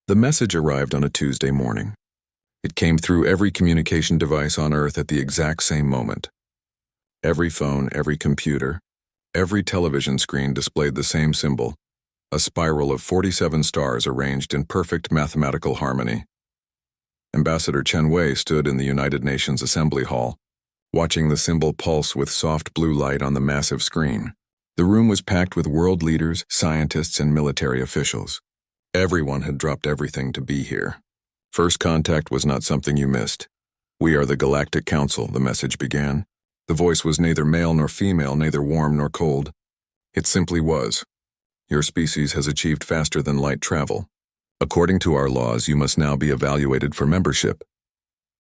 The message arrived on a Tuesday morning. It came through every communication device on Earth at the exact same moment. Every phone, every computer, every television screen displayed the same symbol, a spiral of 47 stars arranged in perfect mathematical harmony. Ambassador Chen Wei stood in the United Nations Assembly Hall, watching the symbol pulse with soft blue light on the massive screen. The room was packed with world leaders, scientists, and military officials. Everyone had dropped everything to be here. First contact was not something you missed. "We are the Galactic Council," the message began. The voice was neither male nor female, neither warm nor cold. It simply was. "Your species has achieved faster than light travel. According to our laws, you must now be evaluated for membership."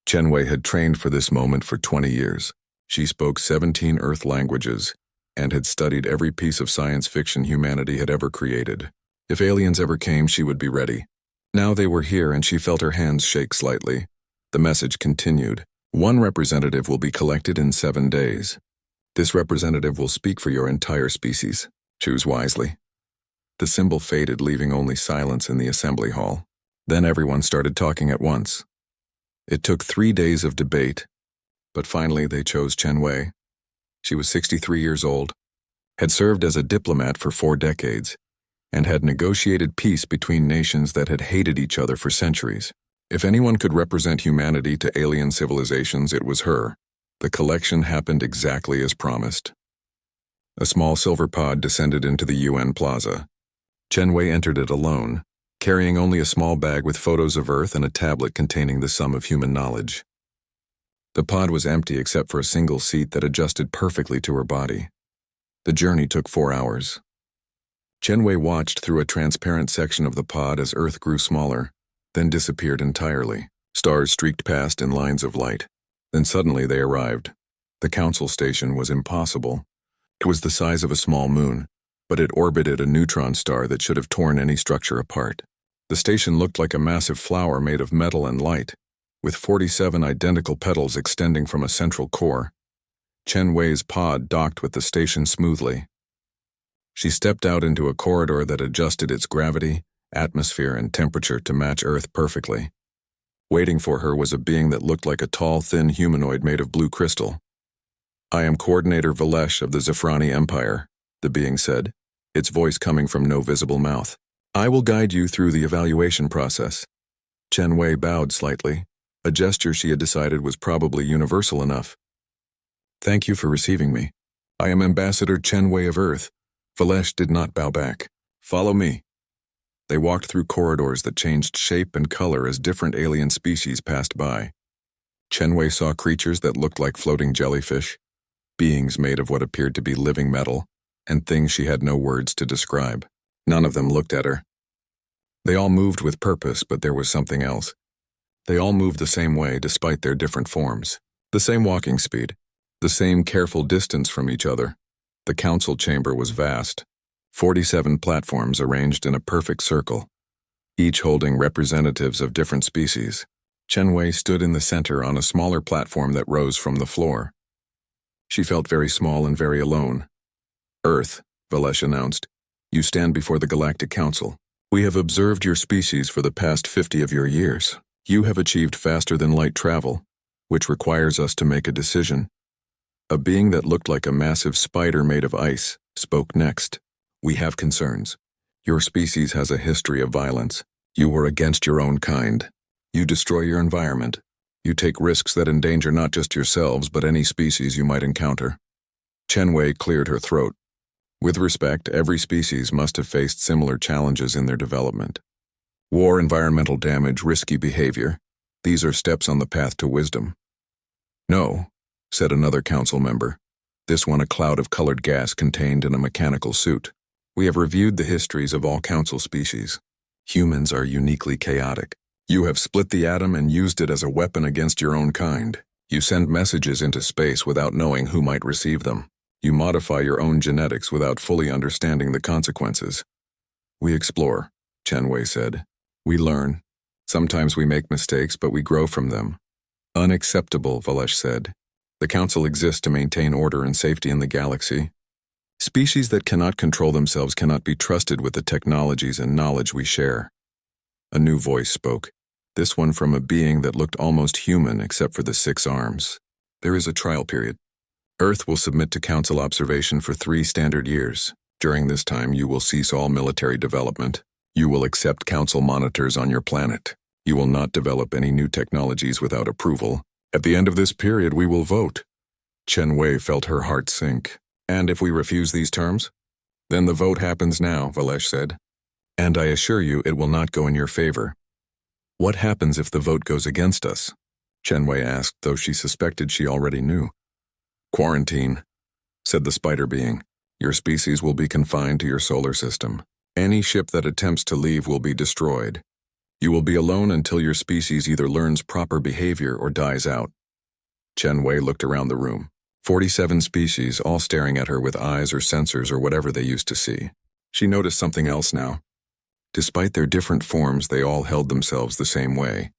Chen Wei had trained for this moment for 20 years. She spoke 17 Earth languages and had studied every piece of science fiction humanity had ever created. If aliens ever came, she would be ready. Now they were here, and she felt her hands shake slightly. The message continued. "One representative will be collected in 7 days. This representative will speak for your entire species. Choose wisely." The symbol faded, leaving only silence in the assembly hall. Then everyone started talking at once. It took 3 days of debate, but finally they chose Chen Wei. She was 63 years old, had served as a diplomat for 4 decades, and had negotiated peace between nations that had hated each other for centuries. If anyone could represent humanity to alien civilizations, it was her. The collection happened exactly as promised. A small silver pod descended into the UN Plaza. Chen Wei entered it alone, carrying only a small bag with photos of Earth and a tablet containing the sum of human knowledge. The pod was empty except for a single seat that adjusted perfectly to her body. The journey took 4 hours. Chen Wei watched through a transparent section of the pod as Earth grew smaller, then disappeared entirely. Stars streaked past in lines of light. Then suddenly they arrived. The council station was impossible. It was the size of a small moon, but it orbited a neutron star that should have torn any structure apart. The station looked like a massive flower made of metal and light, with 47 identical petals extending from a central core. Chen Wei's pod docked with the station smoothly. She stepped out into a corridor that adjusted its gravity, atmosphere, and temperature to match Earth perfectly. Waiting for her was a being that looked like a tall, thin humanoid made of blue crystal. "I am Coordinator Valesh of the Zafrani Empire," the being said, its voice coming from no visible mouth. "I will guide you through the evaluation process." Chen Wei bowed slightly, a gesture she had decided was probably universal enough. "Thank you for receiving me. I am Ambassador Chen Wei of Earth." Valesh did not bow back. "Follow me." They walked through corridors that changed shape and color as different alien species passed by. Chen Wei saw creatures that looked like floating jellyfish, beings made of what appeared to be living metal, and things she had no words to describe. None of them looked at her. They all moved with purpose, but there was something else. They all moved the same way despite their different forms. The same walking speed, the same careful distance from each other. The council chamber was vast. 47 platforms arranged in a perfect circle, each holding representatives of different species. Chen Wei stood in the center on a smaller platform that rose from the floor. She felt very small and very alone. "Earth," Valesh announced, "you stand before the Galactic Council. We have observed your species for the past 50 of your years. You have achieved faster than light travel, which requires us to make a decision." A being that looked like a massive spider made of ice spoke next. "We have concerns. Your species has a history of violence. You were against your own kind. You destroy your environment. You take risks that endanger not just yourselves but any species you might encounter." Chen Wei cleared her throat. With respect, every species must have faced similar challenges in their development. War, environmental damage, risky behavior. These are steps on the path to wisdom. "No," said another council member, this one a cloud of colored gas contained in a mechanical suit. "We have reviewed the histories of all council species. Humans are uniquely chaotic. You have split the atom and used it as a weapon against your own kind. You send messages into space without knowing who might receive them. You modify your own genetics without fully understanding the consequences." "We explore," Chen Wei said. "We learn. Sometimes we make mistakes, but we grow from them." "Unacceptable," Valesh said. "The Council exists to maintain order and safety in the galaxy. Species that cannot control themselves cannot be trusted with the technologies and knowledge we share." A new voice spoke, this one from a being that looked almost human except for the 6 arms. There is a trial period. Earth will submit to Council observation for 3 standard years. During this time, you will cease all military development. You will accept Council monitors on your planet. You will not develop any new technologies without approval. At the end of this period, we will vote. Chen Wei felt her heart sink. And if we refuse these terms? Then the vote happens now, Valesh said. And I assure you it will not go in your favor. What happens if the vote goes against us? Chen Wei asked, though she suspected she already knew. Quarantine, said the spider being. Your species will be confined to your solar system. Any ship that attempts to leave will be destroyed. You will be alone until your species either learns proper behavior or dies out. Chen Wei looked around the room. 47 species, all staring at her with eyes or sensors or whatever they used to see. She noticed something else now. Despite their different forms, they all held themselves the same way.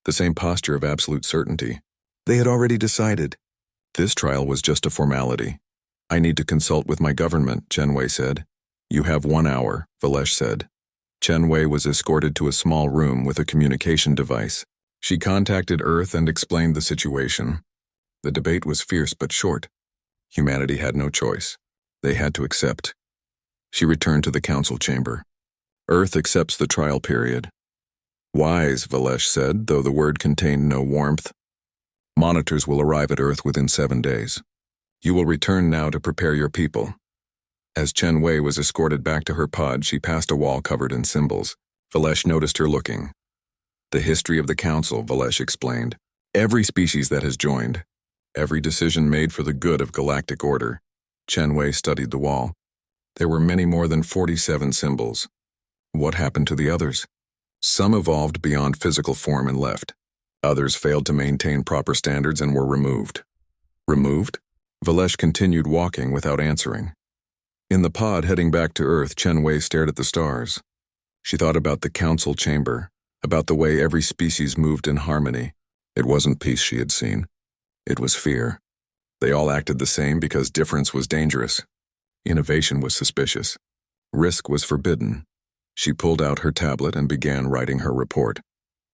The same posture of absolute certainty. They had already decided. This trial was just a formality. I need to consult with my government, Chen Wei said. You have 1 hour, Valesh said. Chen Wei was escorted to a small room with a communication device. She contacted Earth and explained the situation. The debate was fierce but short. Humanity had no choice. They had to accept. She returned to the council chamber. Earth accepts the trial period. Wise, Valesh said, though the word contained no warmth. Monitors will arrive at Earth within 7 days. You will return now to prepare your people. As Chen Wei was escorted back to her pod, she passed a wall covered in symbols. Valesh noticed her looking. The history of the council, Valesh explained. Every species that has joined. Every decision made for the good of galactic order. Chen Wei studied the wall. There were many more than 47 symbols. What happened to the others? Some evolved beyond physical form and left. Others failed to maintain proper standards and were removed. Removed? Valesh continued walking without answering. In the pod heading back to Earth, Chen Wei stared at the stars. She thought about the council chamber, about the way every species moved in harmony. It wasn't peace she had seen. It was fear. They all acted the same because difference was dangerous. Innovation was suspicious. Risk was forbidden. She pulled out her tablet and began writing her report.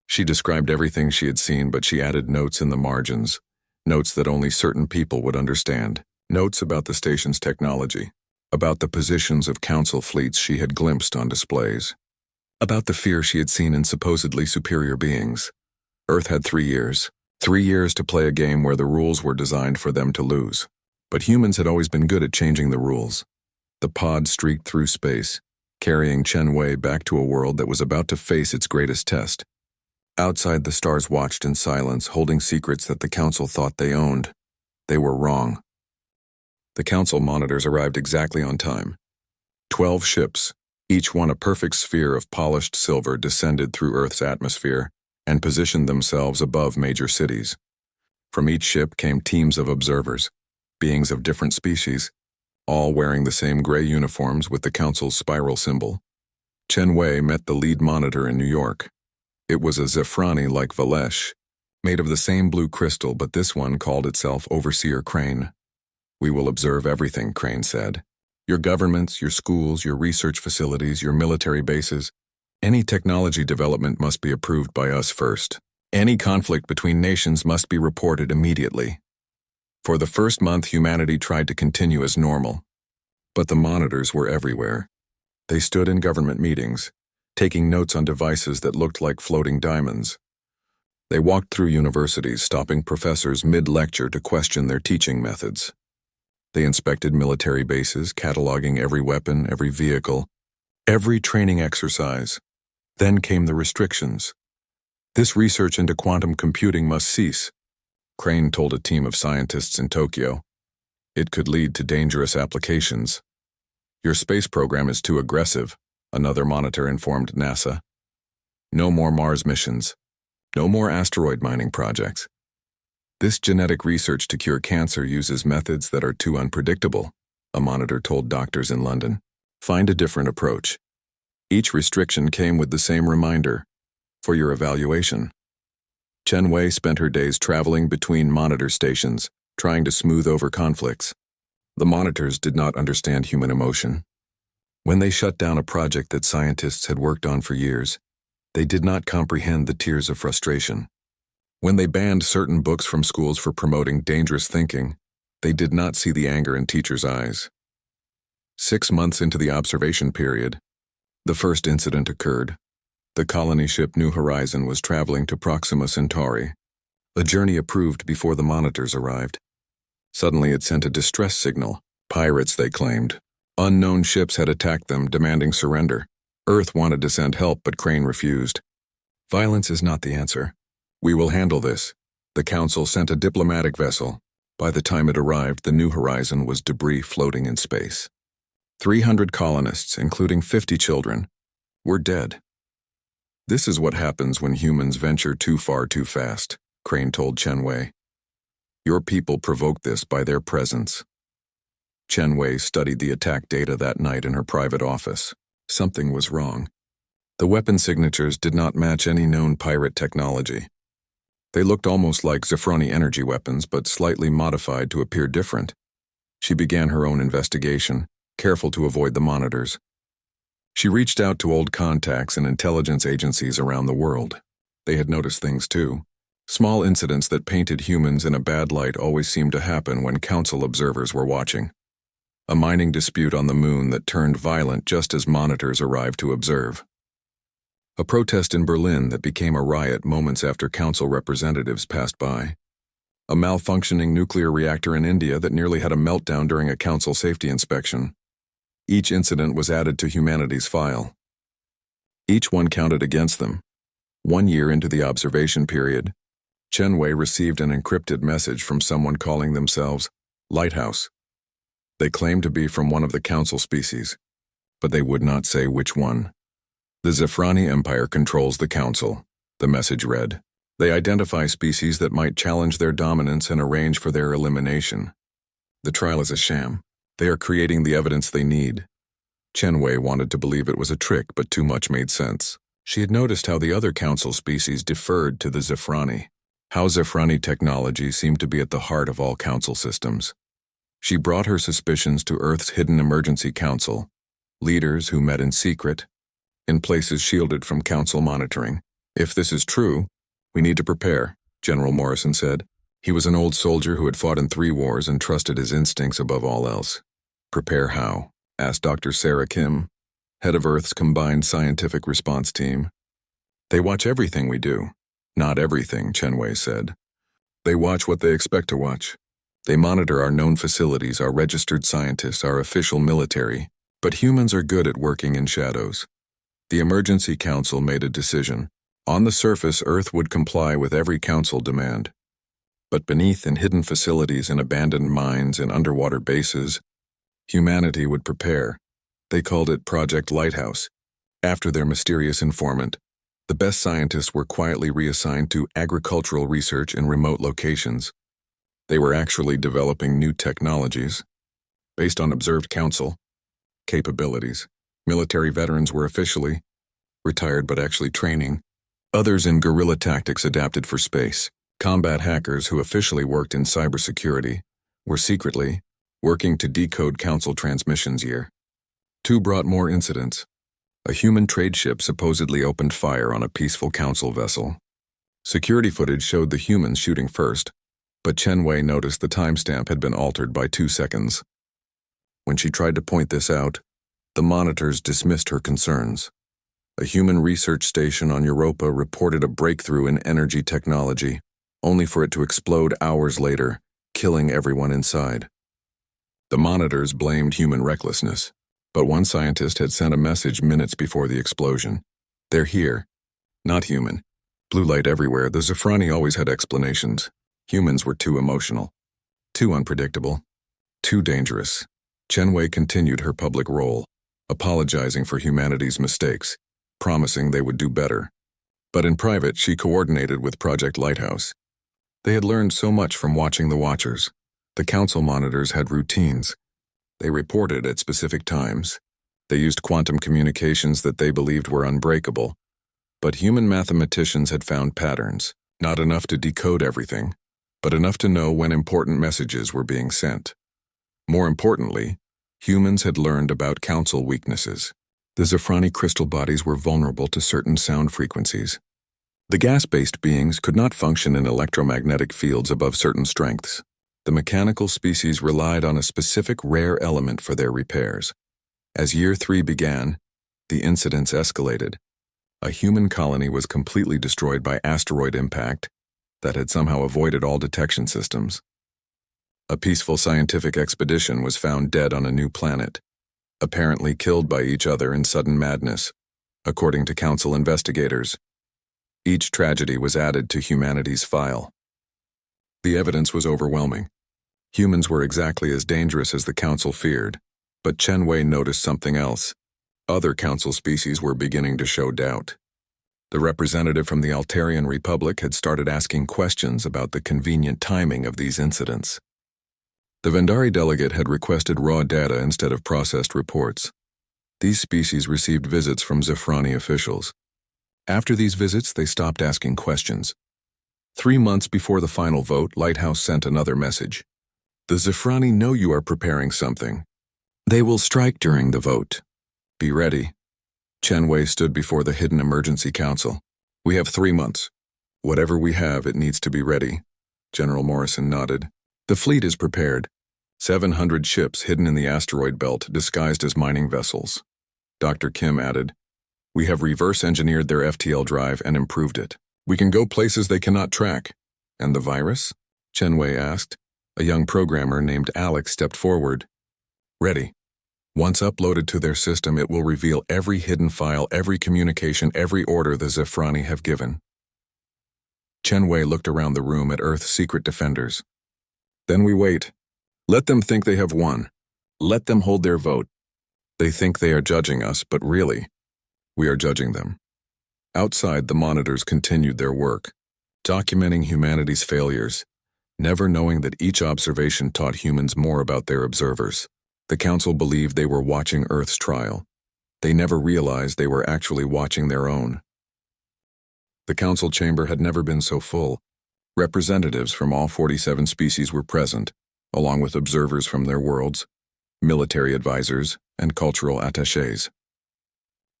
She described everything she had seen, but she added notes in the margins, notes that only certain people would understand, notes about the station's technology, about the positions of council fleets she had glimpsed on displays, about the fear she had seen in supposedly superior beings. Earth had 3 years. 3 years to play a game where the rules were designed for them to lose. But humans had always been good at changing the rules. The pod streaked through space, carrying Chen Wei back to a world that was about to face its greatest test. Outside, the stars watched in silence, holding secrets that the council thought they owned. They were wrong. The council monitors arrived exactly on time. 12 ships, each one a perfect sphere of polished silver, descended through Earth's atmosphere and positioned themselves above major cities. From each ship came teams of observers, beings of different species, all wearing the same gray uniforms with the council's spiral symbol. Chen Wei met the lead monitor in New York. It was a Zephrani like Valesh, made of the same blue crystal, but this one called itself Overseer Crane. We will observe everything, Crane said. Your governments, your schools, your research facilities, your military bases. Any technology development must be approved by us first. Any conflict between nations must be reported immediately. For the first month, humanity tried to continue as normal. But the monitors were everywhere. They stood in government meetings, taking notes on devices that looked like floating diamonds. They walked through universities, stopping professors mid-lecture to question their teaching methods. They inspected military bases, cataloging every weapon, every vehicle, every training exercise. Then came the restrictions. This research into quantum computing must cease, Crane told a team of scientists in Tokyo. It could lead to dangerous applications. Your space program is too aggressive, another monitor informed NASA. No more Mars missions. No more asteroid mining projects. This genetic research to cure cancer uses methods that are too unpredictable, a monitor told doctors in London. Find a different approach. Each restriction came with the same reminder, for your evaluation. Chen Wei spent her days traveling between monitor stations, trying to smooth over conflicts. The monitors did not understand human emotion. When they shut down a project that scientists had worked on for years, They did not comprehend the tears of frustration. When they banned certain books from schools for promoting dangerous thinking, they did not see the anger in teachers' eyes. 6 months into the observation period, the first incident occurred. The colony ship New Horizon was traveling to Proxima Centauri, a journey approved before the monitors arrived. Suddenly it sent a distress signal. Pirates, they claimed. Unknown ships had attacked them, demanding surrender. Earth wanted to send help, but Crane refused. Violence is not the answer. We will handle this. The Council sent a diplomatic vessel. By the time it arrived, the New Horizon was debris floating in space. 300 colonists, including 50 children, were dead. This is what happens when humans venture too far too fast, Crane told Chen Wei. Your people provoked this by their presence. Chen Wei studied the attack data that night in her private office. Something was wrong. The weapon signatures did not match any known pirate technology. They looked almost like Zephroni energy weapons, but slightly modified to appear different. She began her own investigation, careful to avoid the monitors. She reached out to old contacts and intelligence agencies around the world. They had noticed things too. Small incidents that painted humans in a bad light always seemed to happen when Council observers were watching. A mining dispute on the moon that turned violent just as monitors arrived to observe. A protest in Berlin that became a riot moments after Council representatives passed by. A malfunctioning nuclear reactor in India that nearly had a meltdown during a Council safety inspection. Each incident was added to humanity's file. Each one counted against them. 1 year into the observation period, Chen Wei received an encrypted message from someone calling themselves Lighthouse. They claimed to be from one of the Council species, but they would not say which one. The Zephrani Empire controls the Council, the message read. They identify species that might challenge their dominance and arrange for their elimination. The trial is a sham. They are creating the evidence they need. Chen Wei wanted to believe it was a trick, but too much made sense. She had noticed how the other Council species deferred to the Zephrani, how Zephrani technology seemed to be at the heart of all Council systems. She brought her suspicions to Earth's hidden emergency council, leaders who met in secret, in places shielded from Council monitoring. If this is true, we need to prepare, General Morrison said. He was an old soldier who had fought in 3 wars and trusted his instincts above all else. Prepare how? Asked Dr. Sarah Kim, head of Earth's Combined Scientific Response Team. They watch everything we do. Not everything, Chen Wei said. They watch what they expect to watch. They monitor our known facilities, our registered scientists, our official military. But humans are good at working in shadows. The Emergency Council made a decision. On the surface, Earth would comply with every Council demand. But beneath, in hidden facilities, in abandoned mines, in underwater bases, humanity would prepare. They called it Project Lighthouse. After their mysterious informant, the best scientists were quietly reassigned to agricultural research in remote locations. They were actually developing new technologies based on observed Council capabilities. Military veterans were officially retired but actually training. Others in guerrilla tactics adapted for space. Combat hackers who officially worked in cybersecurity were secretly working to decode Council transmissions year. 2 brought more incidents. A human trade ship supposedly opened fire on a peaceful Council vessel. Security footage showed the humans shooting first, but Chen Wei noticed the timestamp had been altered by 2 seconds. When she tried to point this out, the monitors dismissed her concerns. A human research station on Europa reported a breakthrough in energy technology, only for it to explode hours later, killing everyone inside. The monitors blamed human recklessness, but one scientist had sent a message minutes before the explosion. They're here. Not human. Blue light everywhere. The Zephrani always had explanations. Humans were too emotional, too unpredictable, too dangerous. Chen Wei continued her public role, apologizing for humanity's mistakes, promising they would do better. But in private, she coordinated with Project Lighthouse. They had learned so much from watching the Watchers. The Council monitors had routines. They reported at specific times. They used quantum communications that they believed were unbreakable. But human mathematicians had found patterns, not enough to decode everything, but enough to know when important messages were being sent. More importantly, humans had learned about Council weaknesses. The Zafrani crystal bodies were vulnerable to certain sound frequencies. The gas-based beings could not function in electromagnetic fields above certain strengths. The mechanical species relied on a specific rare element for their repairs. As Year 3 began, the incidents escalated. A human colony was completely destroyed by asteroid impact that had somehow avoided all detection systems. A peaceful scientific expedition was found dead on a new planet, apparently killed by each other in sudden madness, according to Council investigators. Each tragedy was added to humanity's file. The evidence was overwhelming. Humans were exactly as dangerous as the Council feared, but Chen Wei noticed something else. Other Council species were beginning to show doubt. The representative from the Altarian Republic had started asking questions about the convenient timing of these incidents. The Vendari delegate had requested raw data instead of processed reports. These species received visits from Zafrani officials. After these visits, they stopped asking questions. 3 months before the final vote, Lighthouse sent another message. The Zafrani know you are preparing something. They will strike during the vote. Be ready. Chen Wei stood before the Hidden Emergency Council. We have 3 months. Whatever we have, it needs to be ready. General Morrison nodded. The fleet is prepared. 700 ships hidden in the asteroid belt, disguised as mining vessels. Dr. Kim added, we have reverse-engineered their FTL drive and improved it. We can go places they cannot track. And the virus? Chen Wei asked. A young programmer named Alex stepped forward. Ready. Once uploaded to their system, it will reveal every hidden file, every communication, every order the Zafrani have given. Chen Wei looked around the room at Earth's secret defenders. Then we wait. Let them think they have won. Let them hold their vote. They think they are judging us, but really, we are judging them. Outside, the monitors continued their work, documenting humanity's failures, never knowing that each observation taught humans more about their observers. The Council believed they were watching Earth's trial. They never realized they were actually watching their own. The Council chamber had never been so full. Representatives from all 47 species were present, along with observers from their worlds, military advisors, and cultural attachés.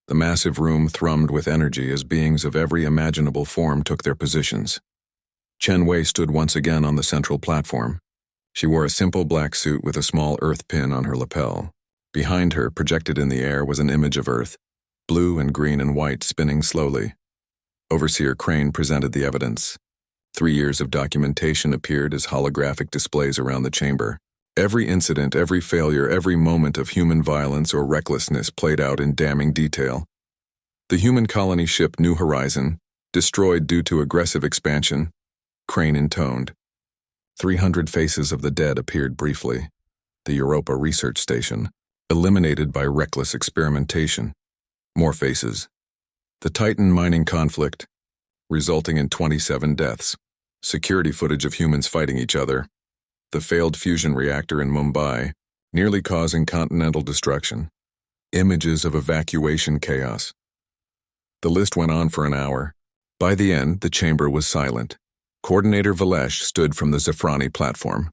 The massive room thrummed with energy as beings of every imaginable form took their positions. Chen Wei stood once again on the central platform. She wore a simple black suit with a small Earth pin on her lapel. Behind her, projected in the air, was an image of Earth, blue and green and white, spinning slowly. Overseer Crane presented the evidence. 3 years of documentation appeared as holographic displays around the chamber. Every incident, every failure, every moment of human violence or recklessness played out in damning detail. The human colony ship New Horizon, destroyed due to aggressive expansion, Crane intoned. 300 faces of the dead appeared briefly. The Europa research station, eliminated by reckless experimentation. More faces. The Titan mining conflict, resulting in 27 deaths. Security footage of humans fighting each other. The failed fusion reactor in Mumbai, nearly causing continental destruction. Images of evacuation chaos. The list went on for an hour. By the end, the chamber was silent. Coordinator Valesh stood from the Zafrani platform.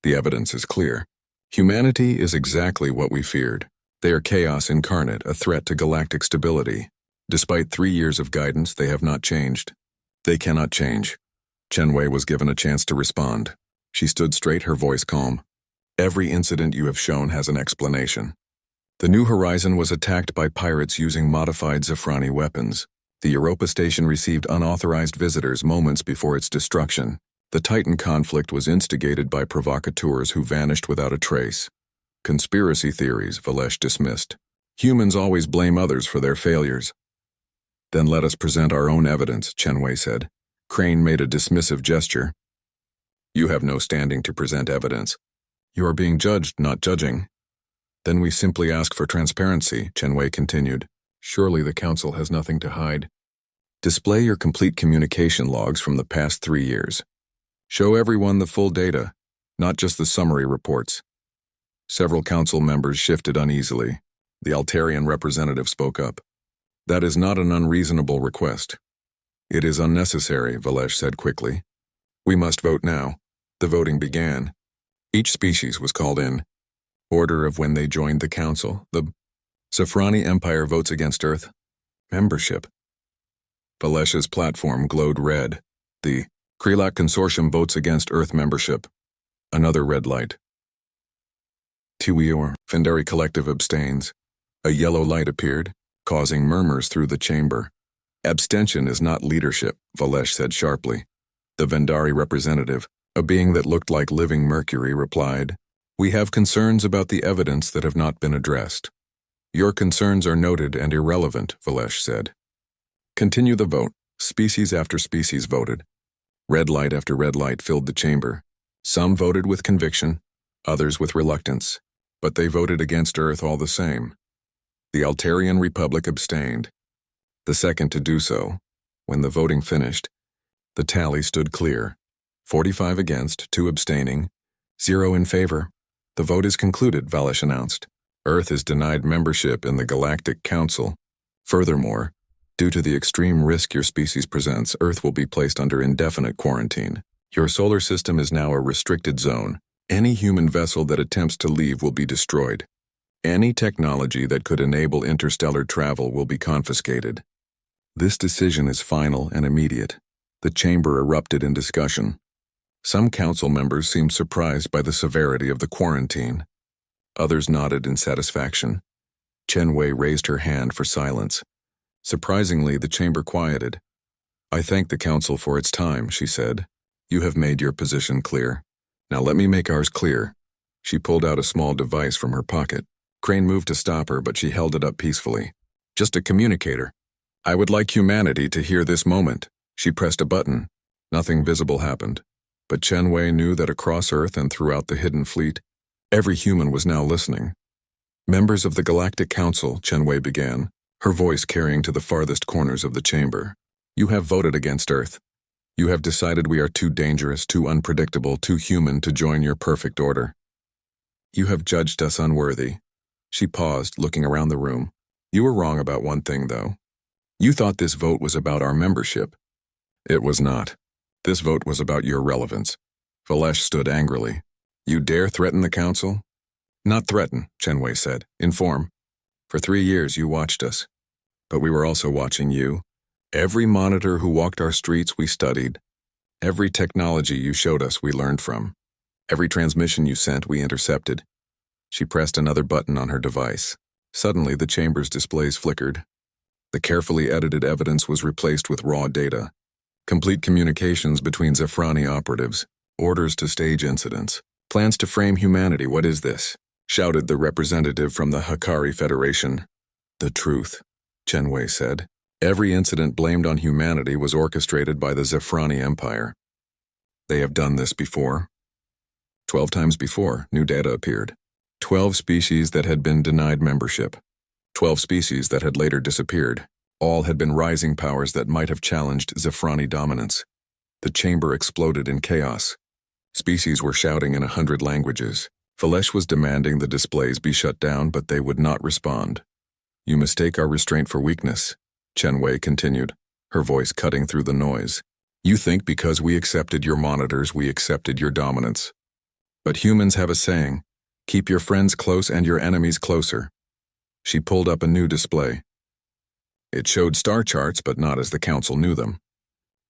The evidence is clear. Humanity is exactly what we feared. They are chaos incarnate, a threat to galactic stability. Despite 3 years of guidance, they have not changed. They cannot change. Chen Wei was given a chance to respond. She stood straight, her voice calm. Every incident you have shown has an explanation. The New Horizon was attacked by pirates using modified Zafrani weapons. The Europa station received unauthorized visitors moments before its destruction. The Titan conflict was instigated by provocateurs who vanished without a trace. Conspiracy theories, Valesh dismissed. Humans always blame others for their failures. Then let us present our own evidence, Chen Wei said. Crane made a dismissive gesture. You have no standing to present evidence. You are being judged, not judging. Then we simply ask for transparency, Chen Wei continued. Surely the Council has nothing to hide. Display your complete communication logs from the past 3 years. Show everyone the full data, not just the summary reports. Several Council members shifted uneasily. The Altarian representative spoke up. That is not an unreasonable request. It is unnecessary, Valesh said quickly. We must vote now. The voting began. Each species was called in. Order of when they joined the Council. The Zafrani Empire votes against Earth. Membership. Valesh's platform glowed red. The Krelak Consortium votes against Earth membership. Another red light. Tiwior Fendari Collective abstains. A yellow light appeared, causing murmurs through the chamber. Abstention is not leadership, Valesh said sharply. The Vendari representative, a being that looked like living mercury, replied, "We have concerns about the evidence that have not been addressed." "Your concerns are noted and irrelevant," Valesh said. Continue the vote. Species after species voted. Red light after red light filled the chamber. Some voted with conviction, others with reluctance, but they voted against Earth all the same. The Altarian Republic abstained, the second to do so. When the voting finished, the tally stood clear. 45 against, 2 abstaining, 0 in favor. "The vote is concluded," Valesh announced. "Earth is denied membership in the Galactic Council. Furthermore, due to the extreme risk your species presents, Earth will be placed under indefinite quarantine. Your solar system is now a restricted zone. Any human vessel that attempts to leave will be destroyed. Any technology that could enable interstellar travel will be confiscated." This decision is final and immediate. The chamber erupted in discussion. Some council members seemed surprised by the severity of the quarantine. Others nodded in satisfaction. Chen Wei raised her hand for silence. Surprisingly, the chamber quieted. "I thank the council for its time," she said. "You have made your position clear. Now let me make ours clear." She pulled out a small device from her pocket. Crane moved to stop her, but she held it up peacefully. "Just a communicator. I would like humanity to hear this moment." She pressed a button. Nothing visible happened, but Chen Wei knew that across Earth and throughout the hidden fleet, every human was now listening. "Members of the Galactic Council," Chen Wei began, her voice carrying to the farthest corners of the chamber. "You have voted against Earth. You have decided we are too dangerous, too unpredictable, too human to join your perfect order. You have judged us unworthy." She paused, looking around the room. "You were wrong about one thing, though. You thought this vote was about our membership. It was not. This vote was about your relevance." Valesh stood angrily. "You dare threaten the council?" "Not threaten," Chen Wei said. "Inform. For 3 years you watched us. But we were also watching you. Every monitor who walked our streets we studied. Every technology you showed us we learned from. Every transmission you sent we intercepted." She pressed another button on her device. Suddenly the chamber's displays flickered. The carefully edited evidence was replaced with raw data. Complete communications between Zafrani operatives, orders to stage incidents, plans to frame humanity. "What is this?" shouted the representative from the Hakari Federation. "The truth," Chen Wei said. "Every incident blamed on humanity was orchestrated by the Zafrani Empire. They have done this before. 12 times before, new data appeared. 12 species that had been denied membership. 12 species that had later disappeared. All had been rising powers that might have challenged Zafrani dominance. The chamber exploded in chaos. Species were shouting in 100 languages. Valesh was demanding the displays be shut down, but they would not respond. "You mistake our restraint for weakness," Chen Wei continued, her voice cutting through the noise. "You think because we accepted your monitors, we accepted your dominance. But humans have a saying, keep your friends close and your enemies closer." She pulled up a new display. It showed star charts, but not as the council knew them.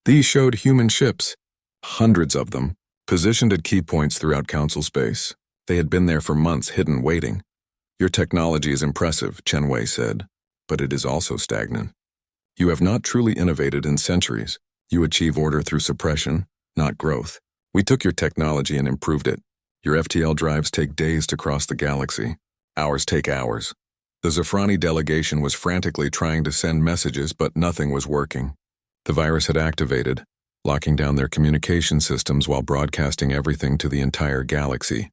These showed human ships, hundreds of them, positioned at key points throughout council space. They had been there for months, hidden, waiting. "Your technology is impressive," Chen Wei said, "but it is also stagnant. You have not truly innovated in centuries. You achieve order through suppression, not growth. We took your technology and improved it. Your FTL drives take days to cross the galaxy. Ours take hours." The Zafrani delegation was frantically trying to send messages, but nothing was working. The virus had activated, locking down their communication systems while broadcasting everything to the entire galaxy.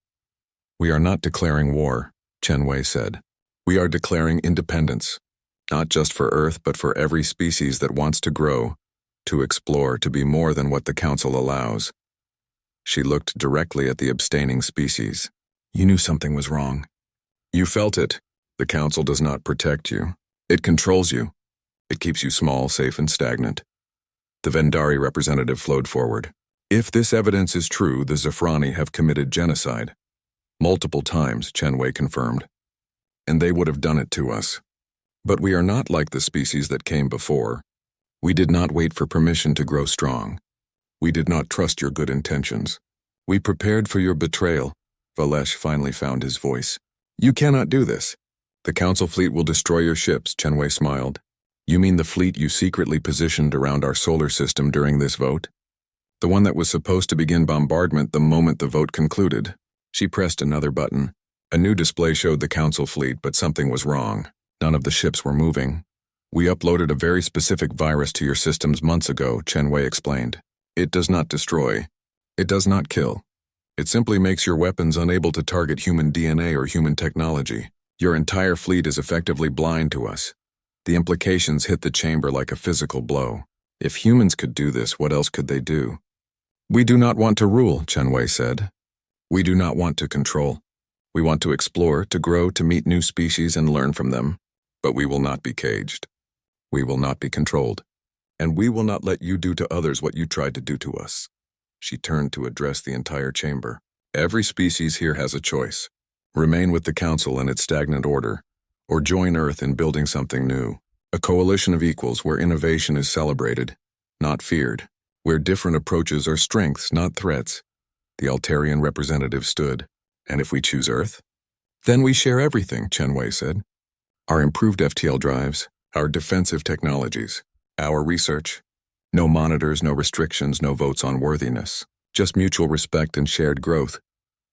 "We are not declaring war," Chen Wei said. "We are declaring independence, not just for Earth, but for every species that wants to grow, to explore, to be more than what the Council allows." She looked directly at the abstaining species. "You knew something was wrong. You felt it. The Council does not protect you. It controls you. It keeps you small, safe, and stagnant." The Vendari representative flowed forward. "If this evidence is true, the Zafrani have committed genocide." "Multiple times," Chen Wei confirmed. and they would have done it to us. But we are not like the species that came before. We did not wait for permission to grow strong. We did not trust your good intentions. We prepared for your betrayal. Valesh finally found his voice. You cannot do this. The Council fleet will destroy your ships, Chenwei smiled. You mean the fleet you secretly positioned around our solar system during this vote? The one that was supposed to begin bombardment the moment the vote concluded. She pressed another button. A new display showed the Council fleet, but something was wrong. None of the ships were moving. We uploaded a very specific virus to your systems months ago, Chenwei explained. It does not destroy. It does not kill. It simply makes your weapons unable to target human DNA or human technology. Your entire fleet is effectively blind to us. The implications hit the chamber like a physical blow. If humans could do this, what else could they do? We do not want to rule, Chenwei said. We do not want to control. We want to explore, to grow, to meet new species and learn from them. But we will not be caged. We will not be controlled. And we will not let you do to others what you tried to do to us. She turned to address the entire chamber. Every species here has a choice. Remain with the Council in its stagnant order, or join Earth in building something new. A coalition of equals where innovation is celebrated, not feared. Where different approaches are strengths, not threats. The Altarian representative stood. And if we choose Earth? Then we share everything, Chenwei said. Our improved FTL drives, our defensive technologies, our research. No monitors, no restrictions, no votes on worthiness. Just mutual respect and shared growth.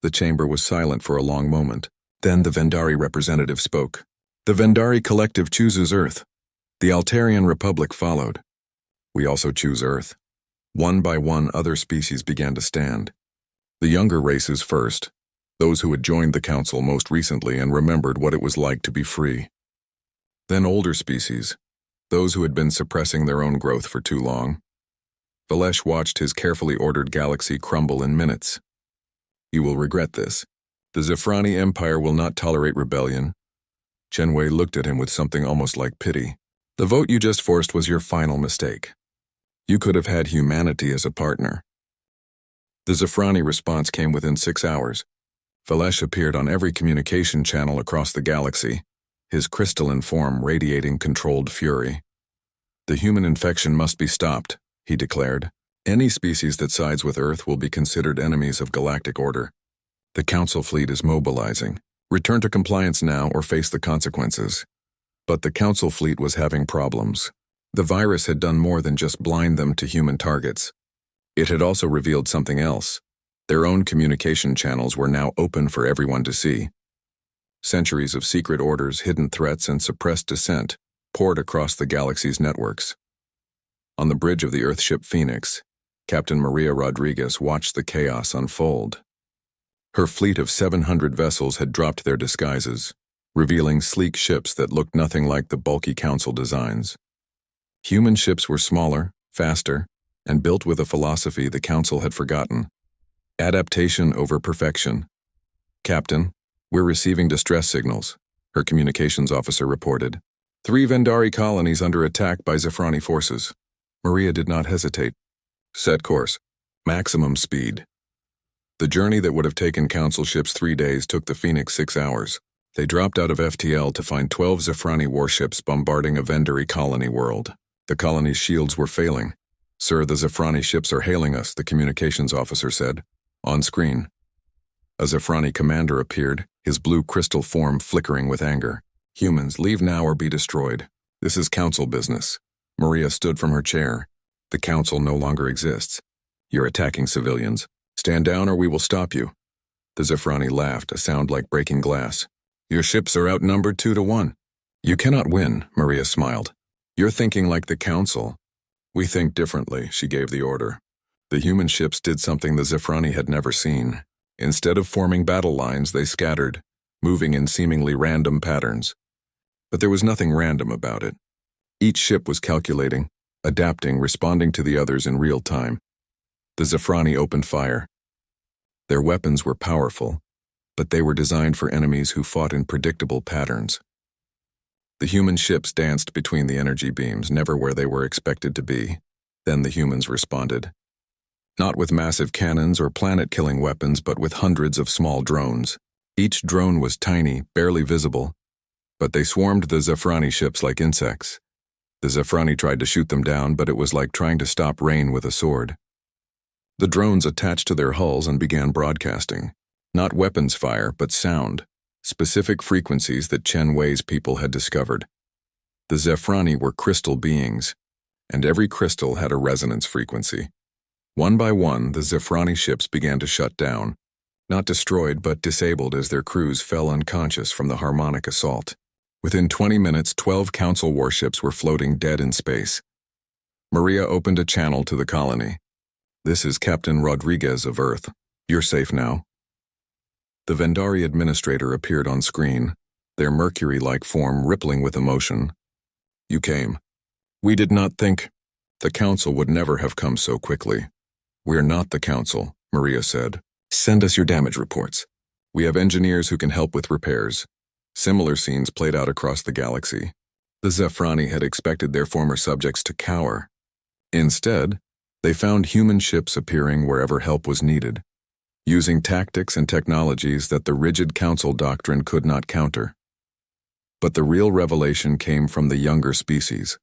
The chamber was silent for a long moment. Then the Vendari representative spoke. The Vendari collective chooses Earth. The Altarian Republic followed. We also choose Earth. One by one, other species began to stand. The younger races first, those who had joined the Council most recently and remembered what it was like to be free. Then older species, those who had been suppressing their own growth for too long. Valesh watched his carefully ordered galaxy crumble in minutes. You will regret this. The Zephrani Empire will not tolerate rebellion. Chenwei looked at him with something almost like pity. The vote you just forced was your final mistake. You could have had humanity as a partner. The Zephrani response came within 6 hours. Valesh appeared on every communication channel across the galaxy, his crystalline form radiating controlled fury. The human infection must be stopped, he declared. Any species that sides with Earth will be considered enemies of galactic order. The Council fleet is mobilizing. Return to compliance now or face the consequences. But the Council fleet was having problems. The virus had done more than just blind them to human targets. It had also revealed something else. Their own communication channels were now open for everyone to see. Centuries of secret orders, hidden threats, and suppressed dissent poured across the galaxy's networks. On the bridge of the Earthship Phoenix, Captain Maria Rodriguez watched the chaos unfold. Her fleet of 700 vessels had dropped their disguises, revealing sleek ships that looked nothing like the bulky Council designs. Human ships were smaller, faster, and built with a philosophy the Council had forgotten. Adaptation over perfection. Captain, we're receiving distress signals, her communications officer reported. 3 Vendari colonies under attack by Zephrani forces. Maria did not hesitate. Set course. Maximum speed. The journey that would have taken Council ships 3 days took the Phoenix 6 hours. They dropped out of FTL to find 12 Zephrani warships bombarding a Vendari colony world. The colony's shields were failing. Sir, the Zephrani ships are hailing us, the communications officer said. On screen. A Zephrani commander appeared, his blue crystal form flickering with anger. Humans, leave now or be destroyed. This is Council business. Maria stood from her chair. The Council no longer exists. You're attacking civilians. Stand down or we will stop you. The Zephrani laughed, a sound like breaking glass. Your ships are outnumbered 2 to 1. You cannot win, Maria smiled. You're thinking like the Council. We think differently, she gave the order. The human ships did something the Zephrani had never seen. Instead of forming battle lines, they scattered, moving in seemingly random patterns. But there was nothing random about it. Each ship was calculating, adapting, responding to the others in real time. The Zephrani opened fire. Their weapons were powerful, but they were designed for enemies who fought in predictable patterns. The human ships danced between the energy beams, never where they were expected to be. Then the humans responded. Not with massive cannons or planet-killing weapons, but with hundreds of small drones. Each drone was tiny, barely visible, but they swarmed the Zephrani ships like insects. The Zephrani tried to shoot them down, but it was like trying to stop rain with a sword. The drones attached to their hulls and began broadcasting. Not weapons fire, but sound, specific frequencies that Chen Wei's people had discovered. The Zephrani were crystal beings, and every crystal had a resonance frequency. One by one, the Zephrani ships began to shut down, not destroyed but disabled as their crews fell unconscious from the harmonic assault. Within 20 minutes, 12 Council warships were floating dead in space. Maria opened a channel to the colony. "This is Captain Rodriguez of Earth. You're safe now." The Vendari administrator appeared on screen, their mercury-like form rippling with emotion. "You came. We did not think the Council would never have come so quickly." "We're not the Council," Maria said. "Send us your damage reports. We have engineers who can help with repairs." Similar scenes played out across the galaxy. The Zephrani had expected their former subjects to cower. Instead, they found human ships appearing wherever help was needed, using tactics and technologies that the rigid Council doctrine could not counter. But the real revelation came from the younger species.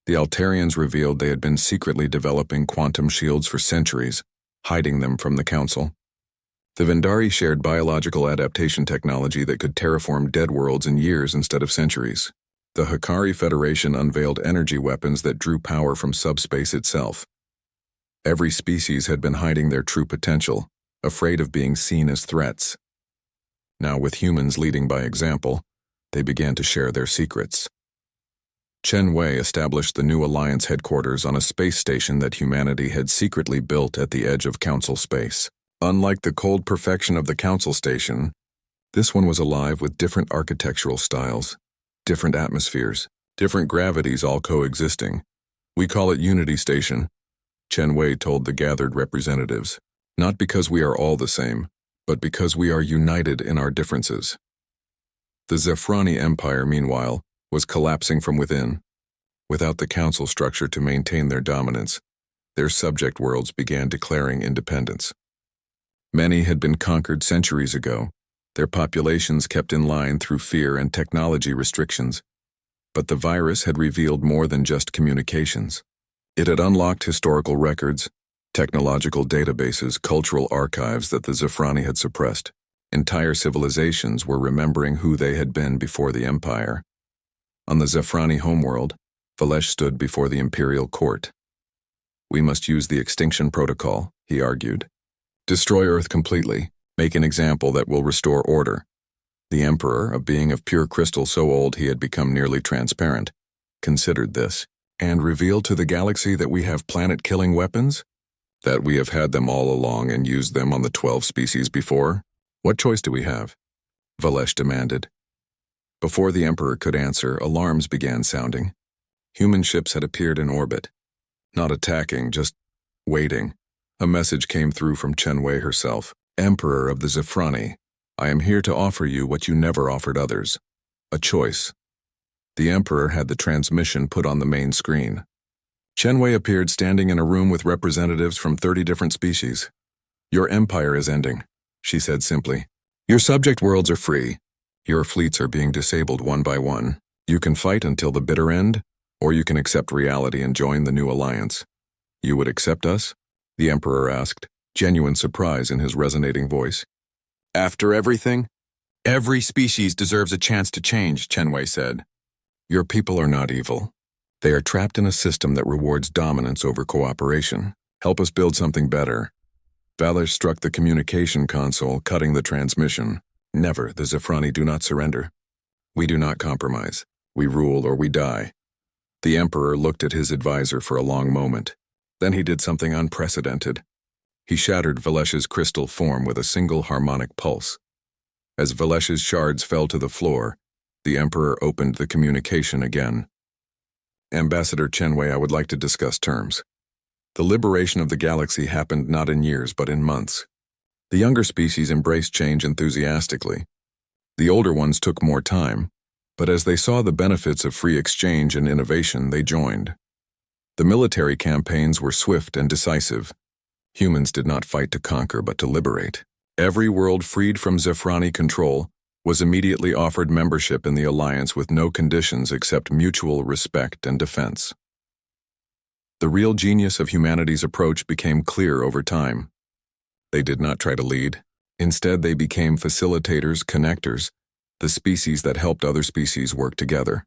The Altarians revealed they had been secretly developing quantum shields for centuries, hiding them from the Council. The Vendari shared biological adaptation technology that could terraform dead worlds in years instead of centuries. The Hikari Federation unveiled energy weapons that drew power from subspace itself. Every species had been hiding their true potential, afraid of being seen as threats. Now, with humans leading by example, they began to share their secrets. Chen Wei established the new Alliance headquarters on a space station that humanity had secretly built at the edge of Council space. Unlike the cold perfection of the Council station, this one was alive with different architectural styles, different atmospheres, different gravities all coexisting. "We call it Unity Station," Chen Wei told the gathered representatives. "Not because we are all the same, but because we are united in our differences." The Zephrani Empire, meanwhile, was collapsing from within. Without the Council structure to maintain their dominance, their subject worlds began declaring independence. Many had been conquered centuries ago, their populations kept in line through fear and technology restrictions. But the virus had revealed more than just communications. It had unlocked historical records, technological databases, cultural archives that the Zephrani had suppressed. Entire civilizations were remembering who they had been before the Empire. On the Zephrani homeworld, Valesh stood before the Imperial Court. "We must use the extinction protocol," he argued. "Destroy Earth completely, make an example that will restore order." The Emperor, a being of pure crystal so old he had become nearly transparent, considered this, "And reveal to the galaxy that we have planet-killing weapons? That we have had them all along and used them on the 12 species before? What choice do we have?" Valesh demanded. Before the Emperor could answer, alarms began sounding. Human ships had appeared in orbit. Not attacking, just waiting. A message came through from Chen Wei herself. "Emperor of the Zephrani, I am here to offer you what you never offered others. A choice." The Emperor had the transmission put on the main screen. Chen Wei appeared standing in a room with representatives from 30 different species. "Your empire is ending," she said simply. "Your subject worlds are free. Your fleets are being disabled one by one. You can fight until the bitter end, or you can accept reality and join the new alliance." "You would accept us?" the Emperor asked, genuine surprise in his resonating voice. "After everything?" "Every species deserves a chance to change," Chen Wei said. "Your people are not evil. They are trapped in a system that rewards dominance over cooperation. Help us build something better." Valesh struck the communication console, cutting the transmission. "Never, the Zephrani do not surrender. We do not compromise. We rule or we die." The Emperor looked at his advisor for a long moment. Then he did something unprecedented. He shattered Valesh's crystal form with a single harmonic pulse. As Valesh's shards fell to the floor, the Emperor opened the communication again. "Ambassador Chen Wei, I would like to discuss terms. The liberation of the galaxy happened not in years but in months. The younger species embraced change enthusiastically. The older ones took more time, but as they saw the benefits of free exchange and innovation, they joined. The military campaigns were swift and decisive. Humans did not fight to conquer but to liberate. Every world freed from Zephrani control, was immediately offered membership in the alliance with no conditions except mutual respect and defense. The real genius of humanity's approach became clear over time. They did not try to lead. Instead, they became facilitators, connectors, the species that helped other species work together.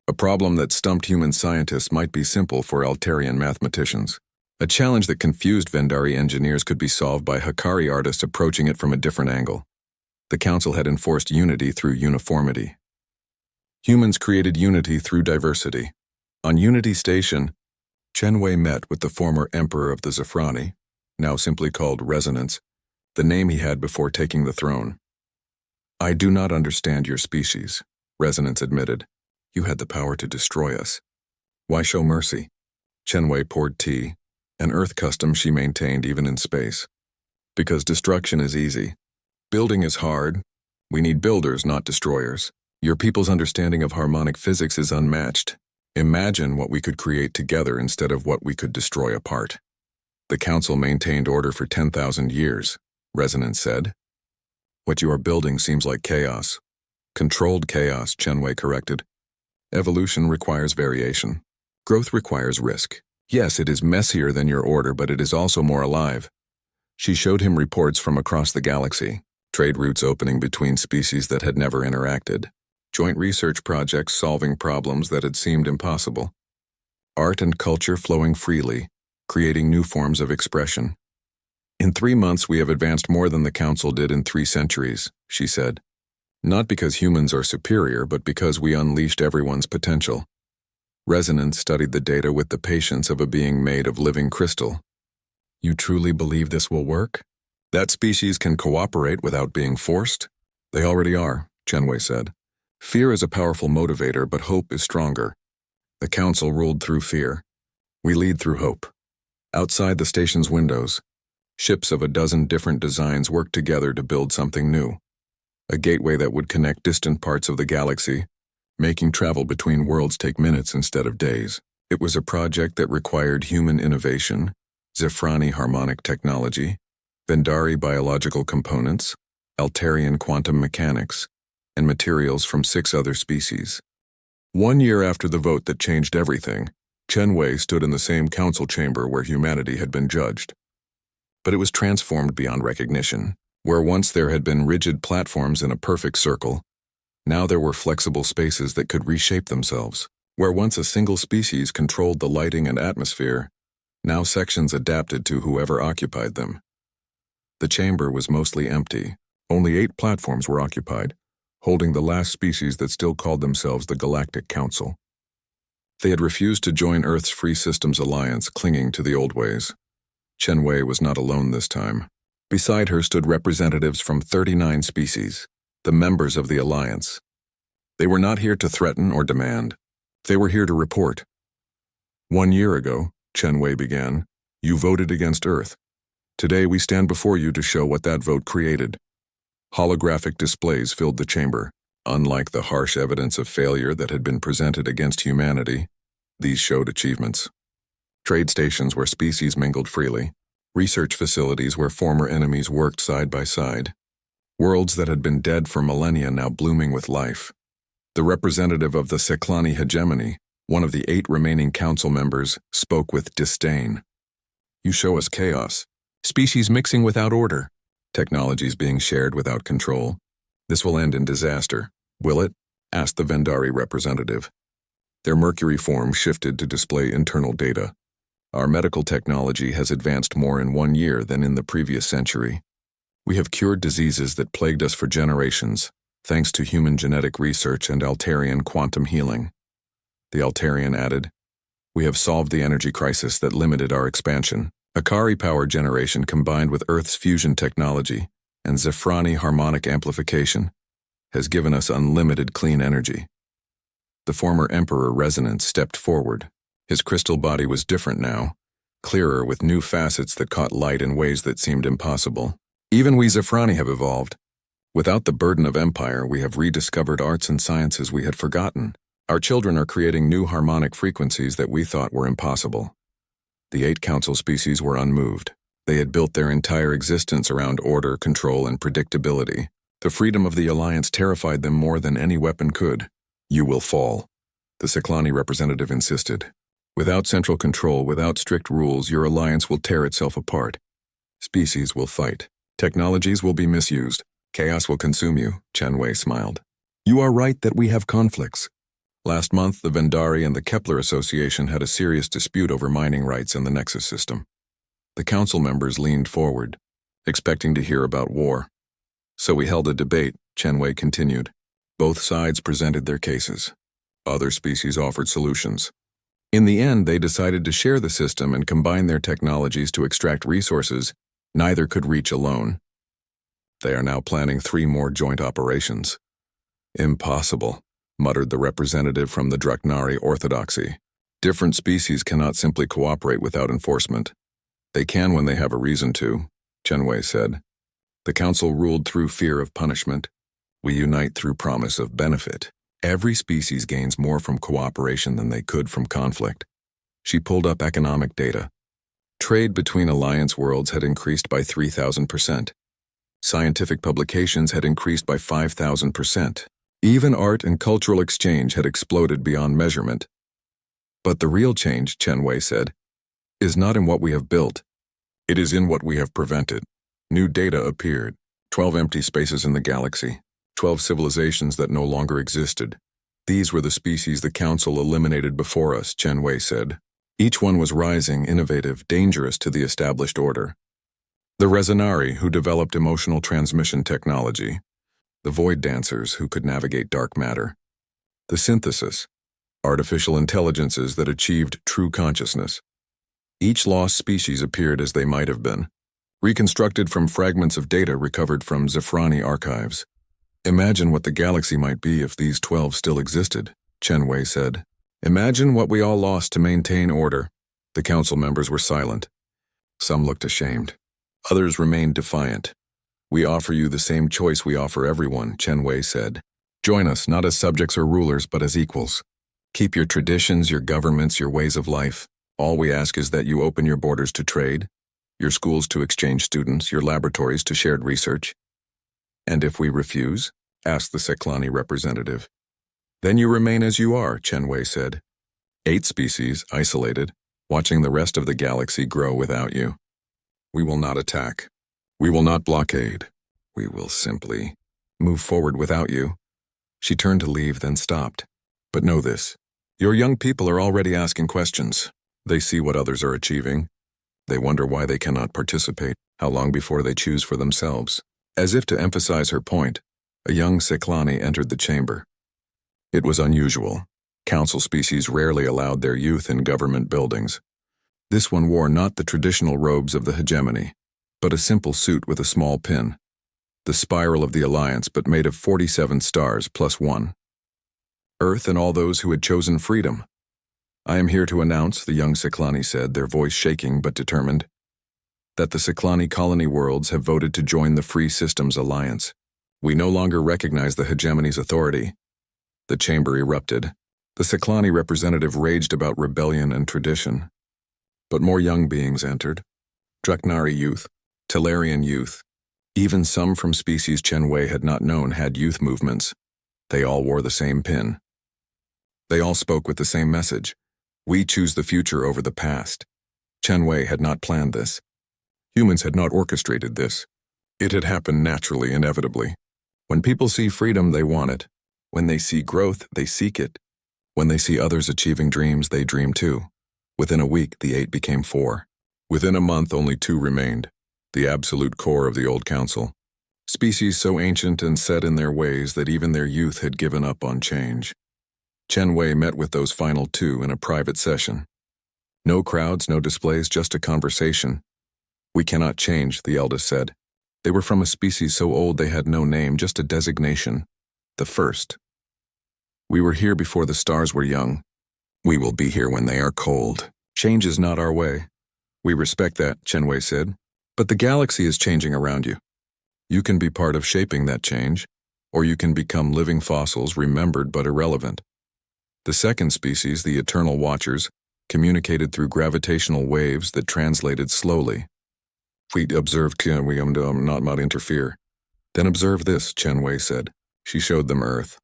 A problem that stumped human scientists might be simple for Altarian mathematicians. A challenge that confused Vendari engineers could be solved by Hikari artists approaching it from a different angle. The Council had enforced unity through uniformity. Humans created unity through diversity. On Unity Station, Chen Wei met with the former Emperor of the Zafrani, now simply called Resonance, the name he had before taking the throne. "I do not understand your species," Resonance admitted. "You had the power to destroy us. Why show mercy?" Chen Wei poured tea, an Earth custom she maintained even in space. "Because destruction is easy. Building is hard. We need builders, not destroyers. Your people's understanding of harmonic physics is unmatched. Imagine what we could create together instead of what we could destroy apart." "The Council maintained order for 10,000 years, Resonance said. "What you are building seems like chaos." "Controlled chaos," Chen Wei corrected. "Evolution requires variation. Growth requires risk. Yes, it is messier than your order, but it is also more alive." She showed him reports from across the galaxy, trade routes opening between species that had never interacted, joint research projects solving problems that had seemed impossible, art and culture flowing freely, creating new forms of expression. "In 3 months we have advanced more than the Council did in 3 centuries, she said. "Not because humans are superior, but because we unleashed everyone's potential." Resonance studied the data with the patience of a being made of living crystal. "You truly believe this will work? That species can cooperate without being forced?" "They already are," Chen Wei said. "Fear is a powerful motivator, but hope is stronger. The Council ruled through fear. We lead through hope." Outside the station's windows, ships of a dozen different designs worked together to build something new. A gateway that would connect distant parts of the galaxy, making travel between worlds take minutes instead of days. It was a project that required human innovation, Zafrani harmonic technology, Vendari biological components, Altarian quantum mechanics, and materials from 6 other species. 1 year after the vote that changed everything, Chen Wei stood in the same council chamber where humanity had been judged. But it was transformed beyond recognition. Where once there had been rigid platforms in a perfect circle, now there were flexible spaces that could reshape themselves. Where once a single species controlled the lighting and atmosphere, now sections adapted to whoever occupied them. The chamber was mostly empty. Only 8 platforms were occupied, holding the last species that still called themselves the Galactic Council. They had refused to join Earth's Free Systems Alliance, clinging to the old ways. Chen Wei was not alone this time. Beside her stood representatives from 39 species, the members of the Alliance. They were not here to threaten or demand. They were here to report. 1 year ago, Chen Wei began, you voted against Earth. Today we stand before you to show what that vote created. Holographic displays filled the chamber. Unlike the harsh evidence of failure that had been presented against humanity, these showed achievements. Trade stations where species mingled freely. Research facilities where former enemies worked side by side. Worlds that had been dead for millennia now blooming with life. The representative of the Seklani hegemony, one of the 8 remaining council members, spoke with disdain. You show us chaos. Species mixing without order. Technologies being shared without control. This will end in disaster, will it? Asked the Vendari representative. Their Mercury form shifted to display internal data. Our medical technology has advanced more in 1 year than in the previous century. We have cured diseases that plagued us for generations, thanks to human genetic research and Altarian quantum healing. The Altarian added, we have solved the energy crisis that limited our expansion. Hikari power generation combined with Earth's fusion technology and Zafrani harmonic amplification has given us unlimited clean energy. The former Emperor Resonance stepped forward. His crystal body was different now, clearer with new facets that caught light in ways that seemed impossible. Even we Zafrani have evolved. Without the burden of empire, we have rediscovered arts and sciences we had forgotten. Our children are creating new harmonic frequencies that we thought were impossible. The 8 council species were unmoved. They had built their entire existence around order, control, and predictability. The freedom of the Alliance terrified them more than any weapon could. You will fall, the Seklani representative insisted. Without central control, without strict rules, your alliance will tear itself apart. Species will fight. Technologies will be misused. Chaos will consume you, Chen Wei smiled. You are right that we have conflicts. Last month, the Vendari and the Kepler Association had a serious dispute over mining rights in the Nexus system. The council members leaned forward, expecting to hear about war. So we held a debate, Chen Wei continued. Both sides presented their cases. Other species offered solutions. In the end, they decided to share the system and combine their technologies to extract resources neither could reach alone. They are now planning 3 more joint operations. Impossible, muttered the representative from the Draknari Orthodoxy. Different species cannot simply cooperate without enforcement. They can when they have a reason to, Chen Wei said. The council ruled through fear of punishment. We unite through promise of benefit. Every species gains more from cooperation than they could from conflict. She pulled up economic data. Trade between alliance worlds had increased by 3,000%. Scientific publications had increased by 5,000%. Even art and cultural exchange had exploded beyond measurement. But the real change, Chen Wei said, is not in what we have built. It is in what we have prevented. New data appeared. 12 empty spaces in the galaxy. 12 civilizations that no longer existed. These were the species the Council eliminated before us, Chen Wei said. Each one was rising, innovative, dangerous to the established order. The Resonari, who developed emotional transmission technology. The Void Dancers, who could navigate dark matter. The Synthesis, artificial intelligences that achieved true consciousness. Each lost species appeared as they might have been, reconstructed from fragments of data recovered from Zephrani archives. Imagine what the galaxy might be if these 12 still existed, Chen Wei said. Imagine what we all lost to maintain order. The council members were silent. Some looked ashamed. Others remained defiant. We offer you the same choice we offer everyone, Chen Wei said. Join us, not as subjects or rulers, but as equals. Keep your traditions, your governments, your ways of life. All we ask is that you open your borders to trade, your schools to exchange students, your laboratories to shared research. And if we refuse? Asked the Seklani representative. Then you remain as you are, Chen Wei said. 8 species, isolated, watching the rest of the galaxy grow without you. We will not attack. We will not blockade. We will simply move forward without you. She turned to leave, then stopped. But know this. Your young people are already asking questions. They see what others are achieving. They wonder why they cannot participate, how long before they choose for themselves. As if to emphasize her point, a young Seklani entered the chamber. It was unusual. Council species rarely allowed their youth in government buildings. This one wore not the traditional robes of the hegemony, but a simple suit with a small pin. The spiral of the Alliance, but made of 47 stars plus 1. Earth and all those who had chosen freedom. I am here to announce, the young Seklani said, their voice shaking but determined, that the Seklani colony worlds have voted to join the Free Systems Alliance. We no longer recognize the hegemony's authority. The chamber erupted. The Seklani representative raged about rebellion and tradition. But more young beings entered. Draknari youth, Telarian youth. Even some from species Chen Wei had not known had youth movements. They all wore the same pin. They all spoke with the same message. We choose the future over the past. Chen Wei had not planned this. Humans had not orchestrated this. It had happened naturally, inevitably. When people see freedom, they want it. When they see growth, they seek it. When they see others achieving dreams, they dream too. Within a week, the 8 became 4. Within a month, only 2 remained, the absolute core of the old council. Species so ancient and set in their ways that even their youth had given up on change. Chen Wei met with those final 2 in a private session. No crowds, no displays, just a conversation. We cannot change, the eldest said. They were from a species so old they had no name, just a designation. The first. We were here before the stars were young. We will be here when they are cold. Change is not our way. We respect that, Chen Wei said. But the galaxy is changing around you. You can be part of shaping that change, or you can become living fossils remembered but irrelevant. The second species, the Eternal Watchers, communicated through gravitational waves that translated slowly. We observed we not interfere. Then observe this, Chen Wei said. She showed them Earth.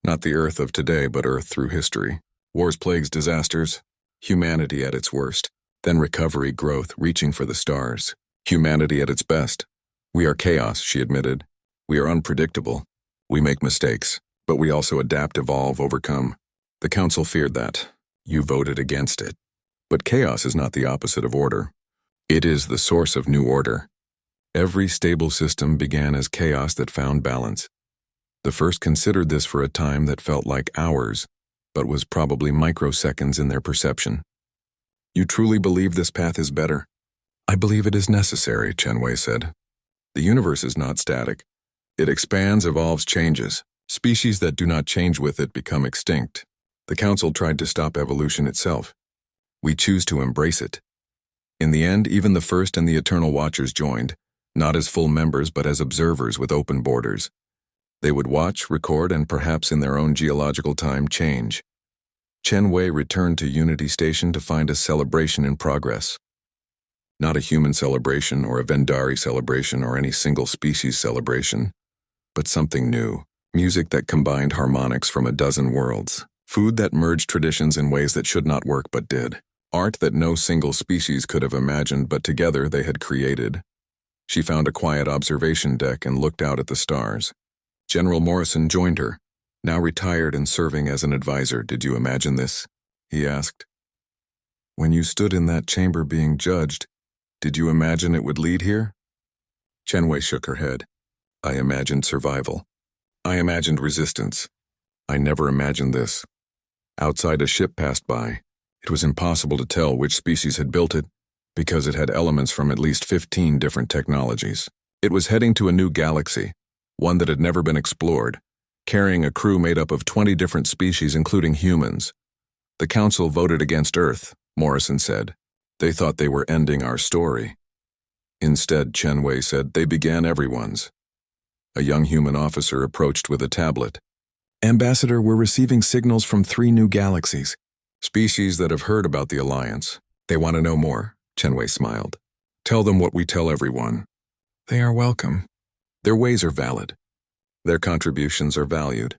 Not the Earth of today, but Earth through history. Wars, plagues, disasters. Humanity at its worst. Then recovery, growth, reaching for the stars. Humanity at its best. We are chaos, she admitted. We are unpredictable. We make mistakes, but we also adapt, evolve, overcome. The Council feared that. You voted against it. But chaos is not the opposite of order. It is the source of new order. Every stable system began as chaos that found balance. The first considered this for a time that felt like hours, but was probably microseconds in their perception. You truly believe this path is better? I believe it is necessary, Chen Wei said. The universe is not static. It expands, evolves, changes. Species that do not change with it become extinct. The Council tried to stop evolution itself. We choose to embrace it. In the end, even the First and the Eternal Watchers joined, not as full members but as observers with open borders. They would watch, record, and perhaps in their own geological time change. Chen Wei returned to Unity Station to find a celebration in progress. Not a human celebration or a Vendari celebration or any single species celebration, but something new. Music that combined harmonics from a dozen worlds. Food that merged traditions in ways that should not work but did. Art that no single species could have imagined but together they had created. She found a quiet observation deck and looked out at the stars. General Morrison joined her, now retired and serving as an advisor. Did you imagine this? He asked. When you stood in that chamber being judged, did you imagine it would lead here? Chen Wei shook her head. I imagined survival. I imagined resistance. I never imagined this. Outside a ship passed by. It was impossible to tell which species had built it, because it had elements from at least 15 different technologies. It was heading to a new galaxy, one that had never been explored, carrying a crew made up of 20 different species including humans. The Council voted against Earth, Morrison said. They thought they were ending our story. Instead, Chen Wei said, they began everyone's. A young human officer approached with a tablet. Ambassador, we're receiving signals from 3 new galaxies. Species that have heard about the Alliance. They want to know more, Chen Wei smiled. Tell them what we tell everyone. They are welcome. Their ways are valid. Their contributions are valued.